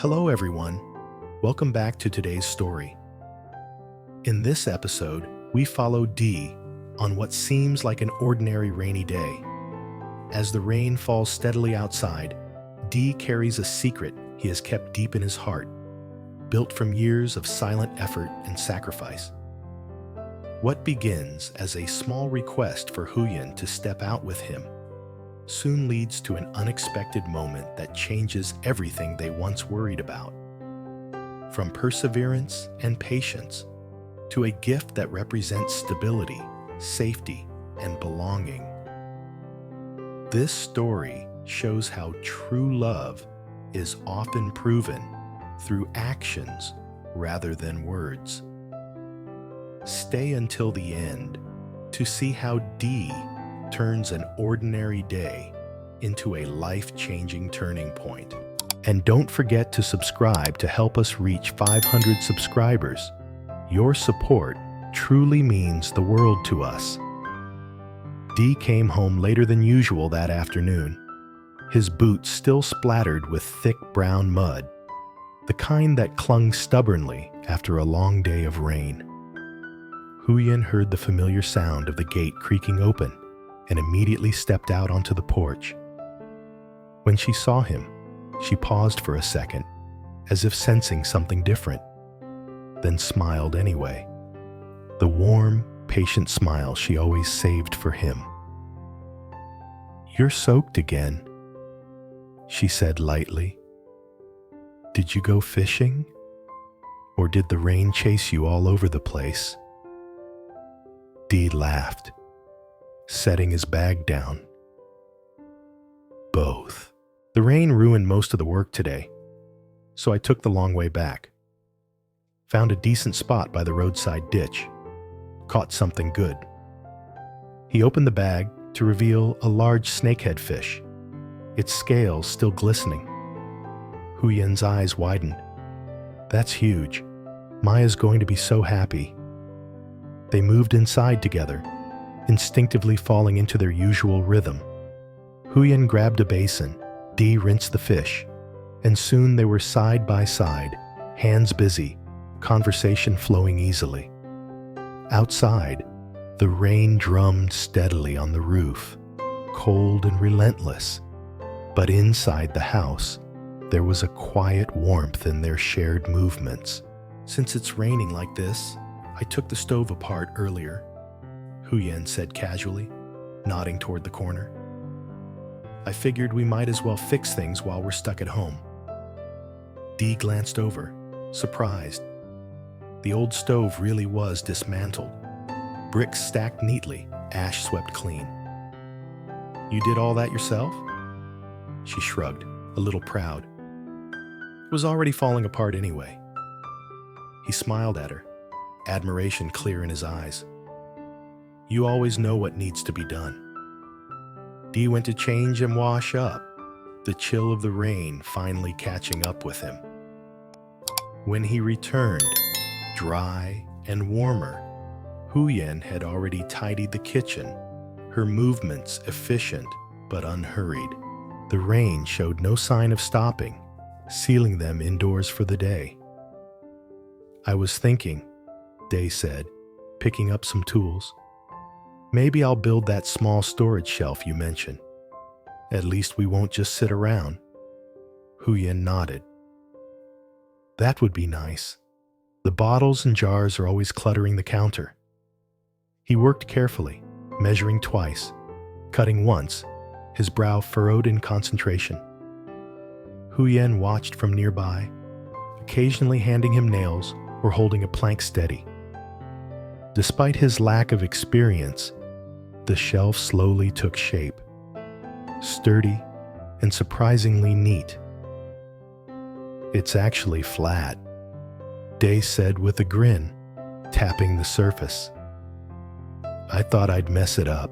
Hello, everyone. Welcome back to today's story. In this episode, we follow Dee on what seems like an ordinary rainy day. As the rain falls steadily outside, Dee carries a secret he has kept deep in his heart, built from years of silent effort and sacrifice. What begins as a small request for Huyen to step out with him soon leads to an unexpected moment that changes everything they once worried about. From perseverance and patience to a gift that represents stability, safety, and belonging. This story shows how true love is often proven through actions rather than words. Stay until the end to see how Dee turns an ordinary day into a life-changing turning point. And don't forget to subscribe to help us reach 500 subscribers. Your support truly means the world to us. Dee came home later than usual that afternoon, his boots still splattered with thick brown mud, the kind that clung stubbornly after a long day of rain. Huyen heard the familiar sound of the gate creaking open and immediately stepped out onto the porch. When she saw him, she paused for a second, as if sensing something different, then smiled anyway. The warm, patient smile she always saved for him. "You're soaked again," she said lightly. "Did you go fishing? Or did the rain chase you all over the place?" Dee laughed, setting his bag down. "Both. The rain ruined most of the work today, so I took the long way back. Found a decent spot by the roadside ditch. Caught something good." He opened the bag to reveal a large snakehead fish, its scales still glistening. Huyen's eyes widened. "That's huge. Maya's going to be so happy." They moved inside together, instinctively falling into their usual rhythm. Huyen grabbed a basin, Dee rinsed the fish, and soon they were side by side, hands busy, conversation flowing easily. Outside, the rain drummed steadily on the roof, cold and relentless. But inside the house, there was a quiet warmth in their shared movements. "Since it's raining like this, I took the stove apart earlier," Huyen said casually, nodding toward the corner. "I figured we might as well fix things while we're stuck at home." Dee glanced over, surprised. The old stove really was dismantled, bricks stacked neatly, ash swept clean. "You did all that yourself?" She shrugged, a little proud. It was already falling apart anyway. He smiled at her, admiration clear in his eyes. "You always know what needs to be done." Dee went to change and wash up, the chill of the rain finally catching up with him. When he returned, dry and warmer, Huyen had already tidied the kitchen, her movements efficient but unhurried. The rain showed no sign of stopping, sealing them indoors for the day. "I was thinking," Day said, picking up some tools. "Maybe I'll build that small storage shelf you mentioned. At least we won't just sit around." Huyen nodded. "That would be nice. The bottles and jars are always cluttering the counter." He worked carefully, measuring twice, cutting once, his brow furrowed in concentration. Huyen watched from nearby, occasionally handing him nails or holding a plank steady. Despite his lack of experience, the shelf slowly took shape, sturdy and surprisingly neat. "It's actually flat," Day said with a grin, tapping the surface. "I thought I'd mess it up."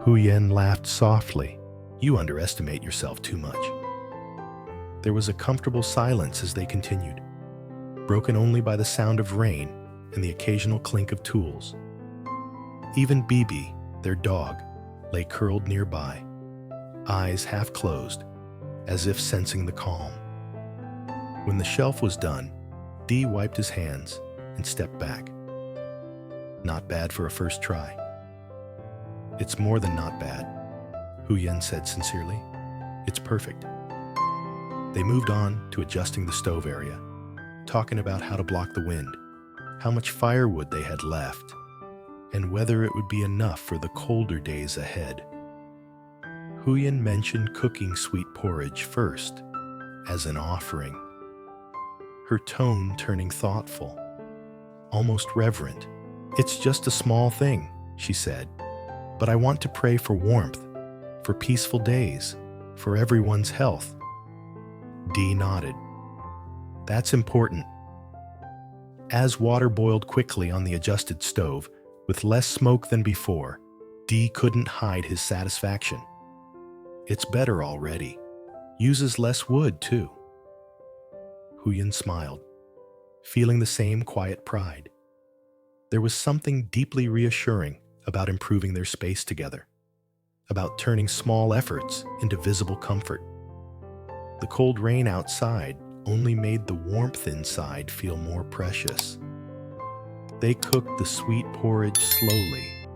Huyen laughed softly. "You underestimate yourself too much." There was a comfortable silence as they continued, broken only by the sound of rain and the occasional clink of tools. Even Bibi, their dog, lay curled nearby, eyes half closed, as if sensing the calm. When the shelf was done, Dee wiped his hands and stepped back. Not bad for a first try. It's more than not bad, Huyen said sincerely. It's perfect. They moved on to adjusting the stove area, talking about how to block the wind, how much firewood they had left, and whether it would be enough for the colder days ahead. Huyen mentioned cooking sweet porridge first, as an offering, her tone turning thoughtful, almost reverent. It's just a small thing, she said, but I want to pray for warmth, for peaceful days, for everyone's health. Dee nodded. That's important. As water boiled quickly on the adjusted stove, with less smoke than before, Dee couldn't hide his satisfaction. It's better already. Uses less wood, too. Huyen smiled, feeling the same quiet pride. There was something deeply reassuring about improving their space together, about turning small efforts into visible comfort. The cold rain outside only made the warmth inside feel more precious. They cooked the sweet porridge slowly,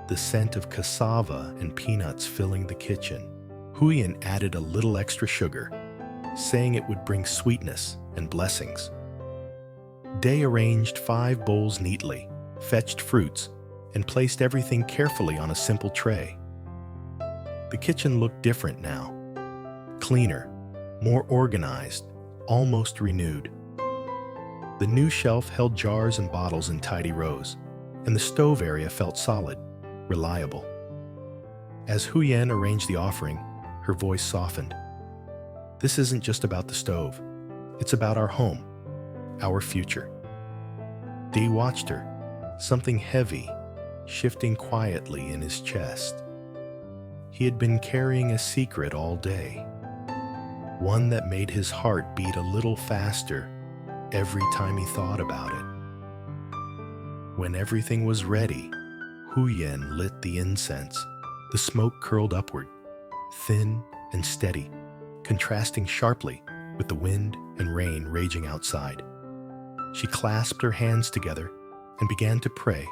the scent of cassava and peanuts filling the kitchen. Huyen added a little extra sugar, saying it would bring sweetness and blessings. Day arranged 5 bowls neatly, fetched fruits, and placed everything carefully on a simple tray. The kitchen looked different now, cleaner, more organized, almost renewed. The new shelf held jars and bottles in tidy rows, and the stove area felt solid, reliable. As Huyen arranged the offering, her voice softened. This isn't just about the stove. It's about our home, our future. Dee watched her, something heavy shifting quietly in his chest. He had been carrying a secret all day, one that made his heart beat a little faster every time he thought about it. When everything was ready, Huyen lit the incense. The smoke curled upward, thin and steady, contrasting sharply with the wind and rain raging outside. She clasped her hands together and began to pray,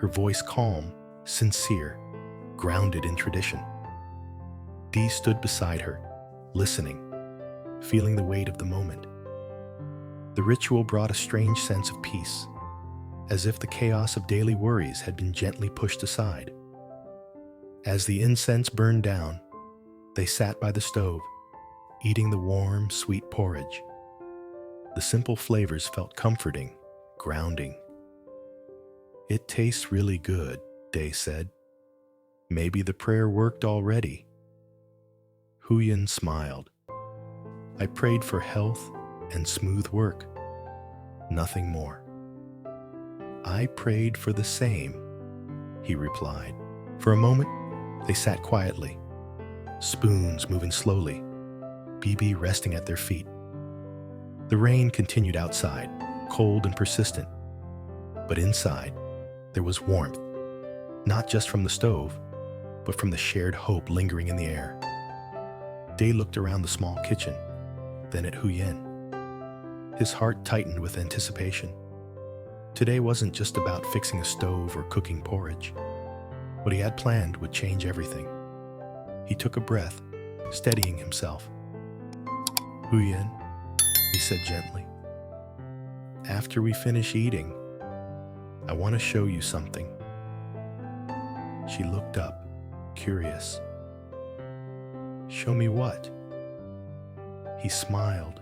her voice calm, sincere, grounded in tradition. Dee stood beside her, listening, feeling the weight of the moment. The ritual brought a strange sense of peace, as if the chaos of daily worries had been gently pushed aside. As the incense burned down, they sat by the stove, eating the warm, sweet porridge. The simple flavors felt comforting, grounding. It tastes really good, Day said. Maybe the prayer worked already. Huyen smiled. I prayed for health and smooth work. Nothing more. I prayed for the same, he replied. For a moment, they sat quietly, spoons moving slowly, BB resting at their feet. The rain continued outside, cold and persistent. But inside, there was warmth, not just from the stove, but from the shared hope lingering in the air. Day looked around the small kitchen, then at Huyen. His heart tightened with anticipation. Today wasn't just about fixing a stove or cooking porridge. What he had planned would change everything. He took a breath, steadying himself. Huyen, he said gently, after we finish eating, I want to show you something. She looked up, curious. Show me what? He smiled,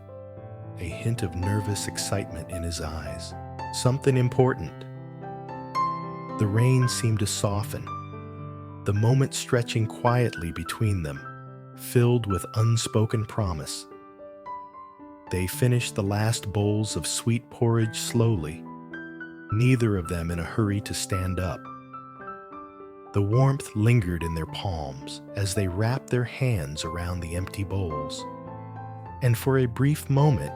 a hint of nervous excitement in his eyes. Something important. The rain seemed to soften, the moment stretching quietly between them, filled with unspoken promise. They finished the last bowls of sweet porridge slowly, neither of them in a hurry to stand up. The warmth lingered in their palms as they wrapped their hands around the empty bowls. And for a brief moment,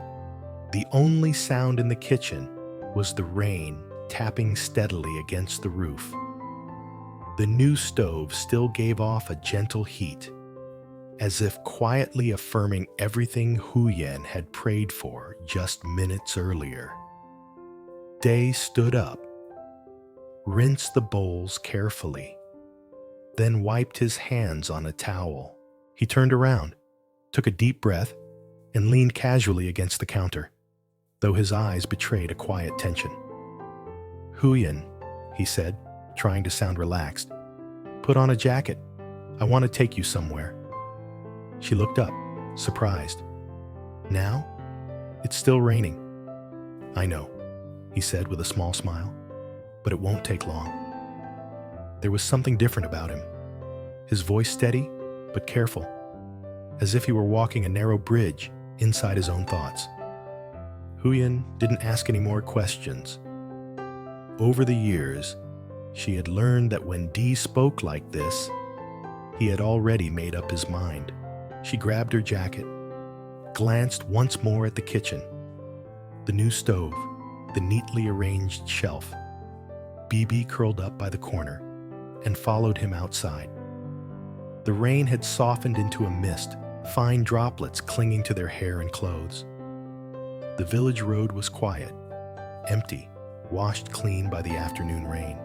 the only sound in the kitchen was the rain tapping steadily against the roof. The new stove still gave off a gentle heat, as if quietly affirming everything Huyen had prayed for just minutes earlier. Day stood up, rinsed the bowls carefully, then wiped his hands on a towel. He turned around, took a deep breath, and leaned casually against the counter, though his eyes betrayed a quiet tension. "Huyen," he said, trying to sound relaxed, "put on a jacket. I want to take you somewhere." She looked up, surprised. "Now? It's still raining." "I know," he said with a small smile, "but it won't take long." There was something different about him. His voice steady, but careful, as if he were walking a narrow bridge inside his own thoughts. Huyen didn't ask any more questions. Over the years, she had learned that when Dee spoke like this, he had already made up his mind. She grabbed her jacket, glanced once more at the kitchen, the new stove, the neatly arranged shelf. Bibi curled up by the corner and followed him outside. The rain had softened into a mist, fine droplets clinging to their hair and clothes. The village road was quiet, empty, washed clean by the afternoon rain.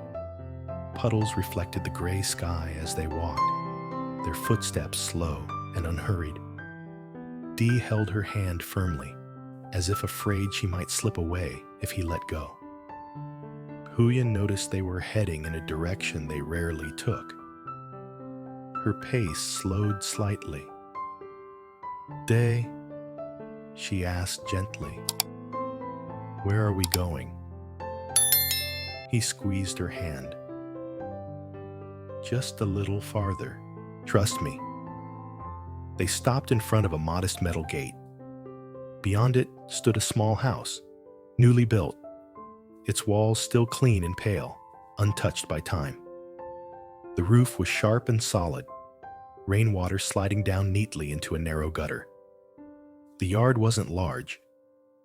Puddles reflected the gray sky as they walked, their footsteps slow and unhurried. Dee held her hand firmly, as if afraid she might slip away if he let go. Huyen noticed they were heading in a direction they rarely took. Her pace slowed slightly. "Day," she asked gently, "where are we going?" He squeezed her hand. "Just a little farther. Trust me." They stopped in front of a modest metal gate. Beyond it stood a small house, newly built, its walls still clean and pale, untouched by time. The roof was sharp and solid, rainwater sliding down neatly into a narrow gutter. The yard wasn't large,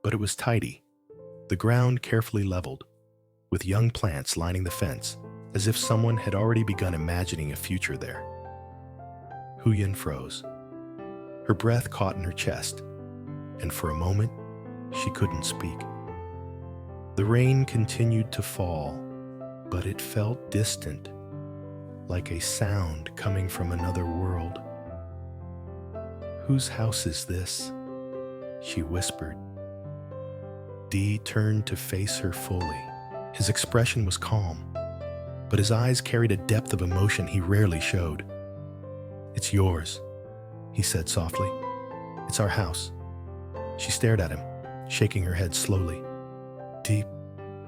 but it was tidy, the ground carefully leveled, with young plants lining the fence, as if someone had already begun imagining a future there. Huyen froze. Her breath caught in her chest, and for a moment, she couldn't speak. The rain continued to fall, but it felt distant, like a sound coming from another world. "Whose house is this?" she whispered. Dee turned to face her fully. His expression was calm, but his eyes carried a depth of emotion he rarely showed. "It's yours," he said softly. "It's our house." She stared at him, shaking her head slowly. "Dee,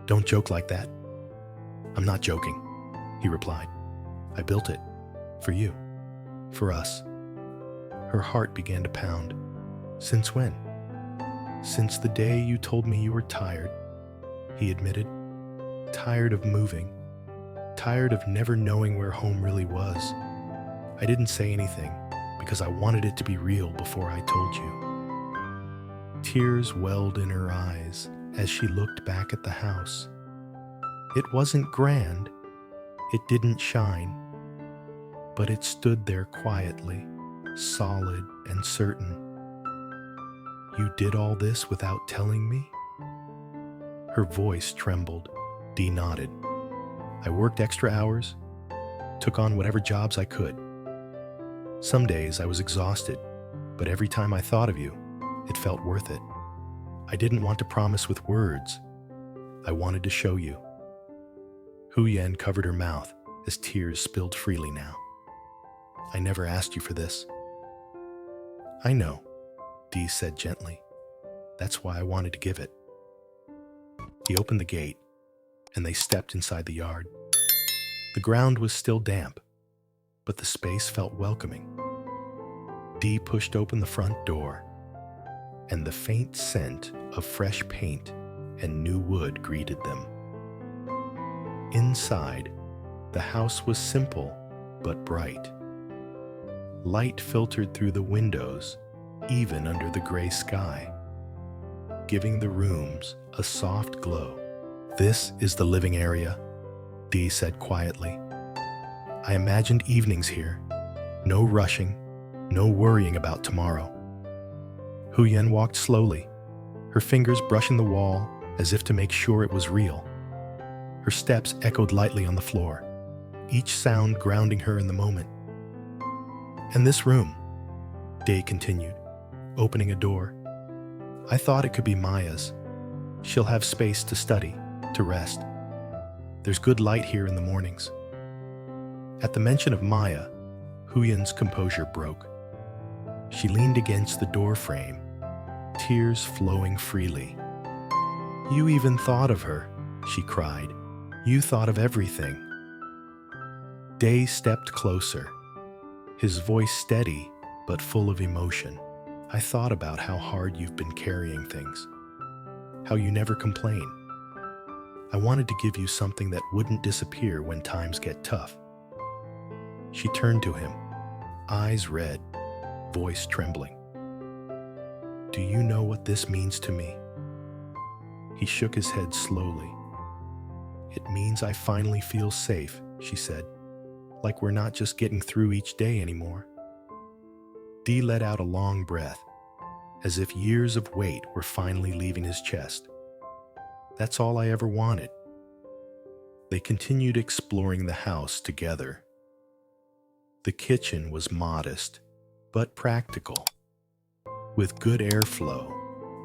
don't joke like that." "I'm not joking," he replied. "I built it. For you. For us." Her heart began to pound. "Since when?" "Since the day you told me you were tired," he admitted. "Tired of moving. Tired of never knowing where home really was. I didn't say anything because I wanted it to be real before I told you." Tears welled in her eyes as she looked back at the house. It wasn't grand. It didn't shine. But it stood there quietly, solid and certain. "You did all this without telling me?" Her voice trembled. Dee nodded. "I worked extra hours, took on whatever jobs I could. Some days I was exhausted, but every time I thought of you, it felt worth it. I didn't want to promise with words. I wanted to show you." Huyen covered her mouth as tears spilled freely now. "I never asked you for this." "I know," Dee said gently. "That's why I wanted to give it." He opened the gate, and they stepped inside the yard. The ground was still damp, but the space felt welcoming. Dee pushed open the front door, and the faint scent of fresh paint and new wood greeted them. Inside, the house was simple but bright. Light filtered through the windows, even under the gray sky, giving the rooms a soft glow. "This is the living area," Dee said quietly. "I imagined evenings here, no rushing, No worrying about tomorrow. Huyen walked slowly, her fingers brushing the wall as if to make sure it was real. Her steps echoed lightly on the floor, each sound grounding her in the moment. "And this room," Day continued, opening a door. "I thought it could be Maya's. She'll have space to study, to rest. There's good light here in the mornings." At the mention of Maya, Huyen's composure broke. She leaned against the door frame, tears flowing freely. "You even thought of her," she cried. "You thought of everything." Day stepped closer, his voice steady but full of emotion. "I thought about how hard you've been carrying things, how you never complain. I wanted to give you something that wouldn't disappear when times get tough." She turned to him, eyes red, voice trembling. "Do you know what this means to me?" He shook his head slowly. "It means I finally feel safe," she said, "like we're not just getting through each day anymore." Dee let out a long breath, as if years of weight were finally leaving his chest. "That's all I ever wanted." They continued exploring the house together. The kitchen was modest, but practical, with good airflow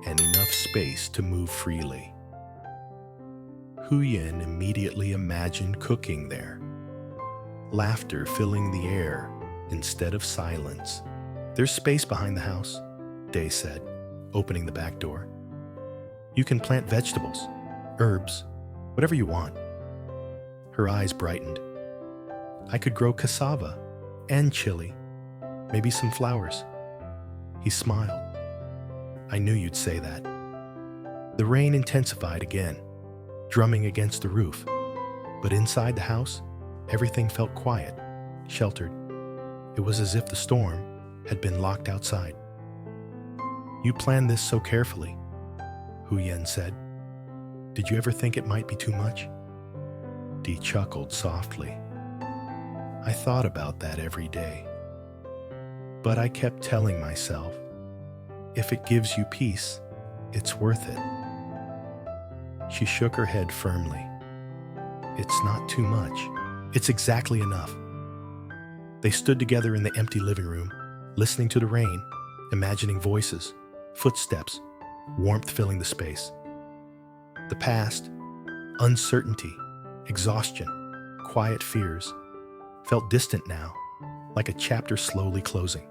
and enough space to move freely. Huyen immediately imagined cooking there, laughter filling the air instead of silence. "There's space behind the house," Day said, opening the back door. "You can plant vegetables, herbs, whatever you want." Her eyes brightened. "I could grow cassava and chili, maybe some flowers." He smiled. "I knew you'd say that." The rain intensified again, drumming against the roof. But inside the house, everything felt quiet, sheltered. It was as if the storm had been locked outside. "You planned this so carefully," Huyen said. "Did you ever think it might be too much?" Dee chuckled softly. "I thought about that every day. But I kept telling myself, if it gives you peace, it's worth it." She shook her head firmly. "It's not too much. It's exactly enough." They stood together in the empty living room, listening to the rain, imagining voices, footsteps, warmth filling the space. The past, uncertainty, exhaustion, quiet fears, felt distant now, like a chapter slowly closing.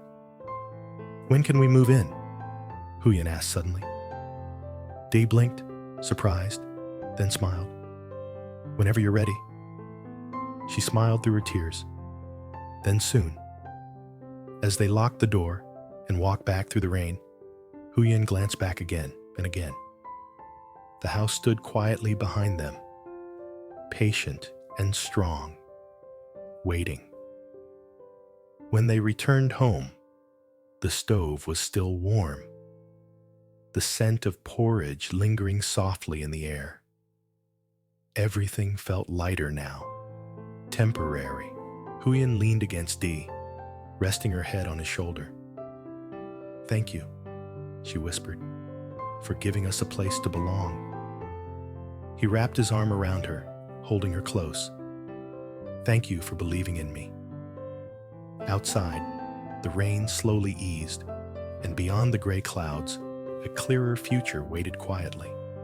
"When can we move in?" Huyen asked suddenly. Day blinked, surprised, then smiled. "Whenever you're ready." She smiled through her tears. "Then soon." As they locked the door and walked back through the rain, Huyen glanced back again and again. The house stood quietly behind them, patient and strong, waiting. When they returned home, the stove was still warm, the scent of porridge lingering softly in the air. Everything felt lighter now, temporary. Huyen leaned against Dee, resting her head on his shoulder. "Thank you," she whispered, "for giving us a place to belong." He wrapped his arm around her, holding her close. "Thank you for believing in me." Outside, the rain slowly eased, and beyond the gray clouds, a clearer future waited quietly.